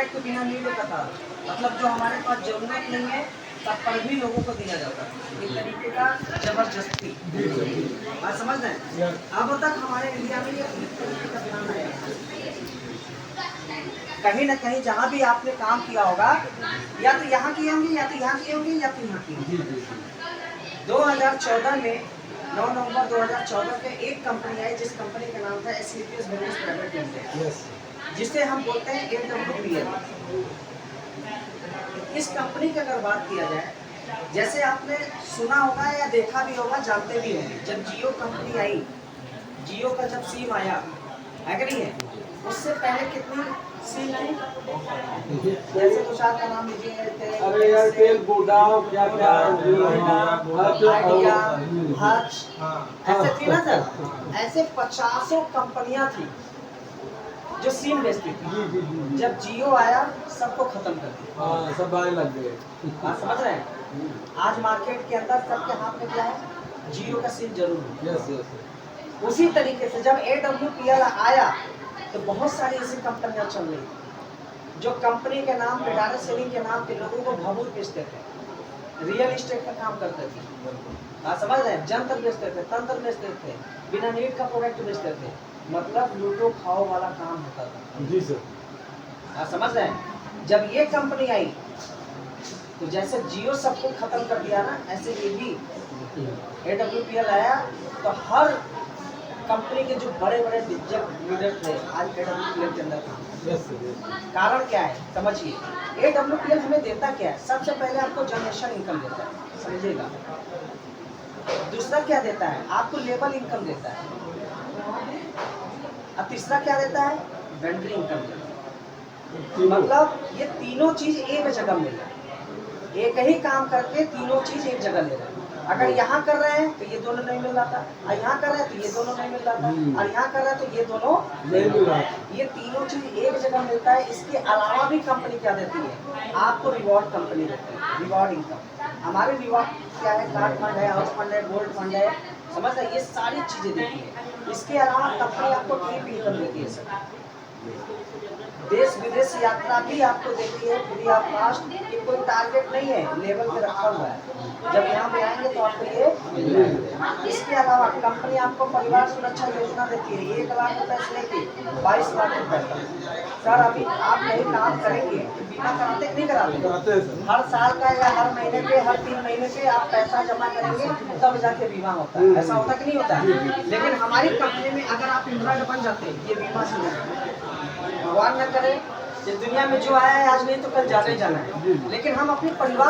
Product बिना need का था, मतलब जो हमारे पास जरूरत नहीं है तब पर भी लोगों को दिया जाता है, एक तरीके का जबरदस्ती। बात समझ रहे हैं? अब तक हमारे इंडिया में ये इस तरीके का ध्यान आया कहीं ना कहीं जहाँ भी आपने काम किया होगा, या तो यहाँ किए होंगे या तो यहाँ किए होंगे या तो यहाँ किए होंगे। 2014 में 9 नवंबर 2014 में एक कंपनी आई जिस कंपनी का नाम था SCPS बिजनेस प्राइवेट लिमिटेड, जिसे हम बोलते हैं AWPL। इस कंपनी की अगर बात किया जाए, जैसे आपने सुना होगा या देखा भी होगा, जानते भी होंगे, जब जियो कंपनी आई, जियो का जब सिम आया है कि नहीं है, उससे पहले कितनी सिम आई? जैसे तुषार का नाम लीजिए, अरे एयरटेल, वोडाफोन, क्या क्या आइडिया, हच, ऐसे थी ना सर, ऐसे 50 कंपनियां थी जो सिम बेचती थी। जब जियो आया सबको खत्म कर दिया। हाँ, सब आने लग गए। बात समझ रहे हैं? आज मार्केट के अंदर सबके हाथ में क्या है? जियो का सिम जरूर है। Yes yes. उसी तरीके से जब AWPL आया तो बहुत सारी ऐसी कंपनियां चल रही थी जो कंपनी के नाम पे, डायरेक्ट सेलिंग के नाम पे लोगों को भभूत बेचते थे, रियल एस्टेट का काम करते थे। हाँ, समझ रहे हैं? जंतर बेचते थे, तंत्र बेचते थे, बिना नीड का प्रोडक्ट बेचते थे, मतलब लूटो खाओ वाला काम होता था। जी सर। हाँ, समझ रहे हैं? जब ये कंपनी आई तो जैसे जियो सबको खत्म कर दिया ना, ऐसे ये भी AWPL आया तो हर कंपनी के जो बड़े बड़े लीडर थे आज AWPL के अंदर काम। Yes sir. कारण क्या है समझिए, AWPL हमें देता क्या है? सबसे पहले आपको जनरेशन इनकम देता है, समझिएगा। दूसरा क्या देता है? आपको लेबल इनकम देता है। अब तीसरा क्या देता है? वेंडर इनकम देता है। मतलब ये तीनों चीज एक जगह मिल रहा है, एक ही काम करके तीनों चीज एक जगह ले रहे हैं। अगर यहाँ कर रहे हैं तो ये दोनों नहीं मिल रहा था, और यहाँ कर रहे हैं तो ये दोनों नहीं मिल रहा था, और यहाँ कर रहे हैं तो ये दोनों नहीं मिल रहा। ये तीनों चीज एक जगह मिलता है। इसके अलावा भी कंपनी क्या देती है? आपको रिवॉर्ड कंपनी देती है, रिवॉर्ड इनकम। हमारे रिवॉर्ड क्या है? कार्ड फंड है, हाउस फंड है, गोल्ड फंड है, समझ रहे? ये सारी चीजें देती है। इसके अलावा कंपनी आपको ट्रिप इनकम देती है सर, देश विदेश यात्रा भी आपको देती है फ्री ऑफ कॉस्ट। ये कोई टारगेट नहीं है, लेवल पे रखा हुआ है, जब यहाँ पे आएंगे तो आपको ये मिल जाएगा। इसके अलावा कंपनी आपको परिवार सुरक्षा योजना देती है, 1 लाख रुपए से लेके 22 लाख रुपए तक। सर अभी आप कहीं काम करेंगे तो बीमा कराते कि नहीं कराते? हर साल का या हर महीने पे, हर 3 महीने पे आप पैसा जमा करेंगे तब जाके बीमा होता है, ऐसा होता कि नहीं होता है? लेकिन हमारी कंपनी में अगर आप एम्प्लॉयड बन जाते हैं, ये बीमा से भगवान न करे, इस दुनिया में जो आया है आज नहीं तो कल जाना ही जाना है, लेकिन हम अपने परिवार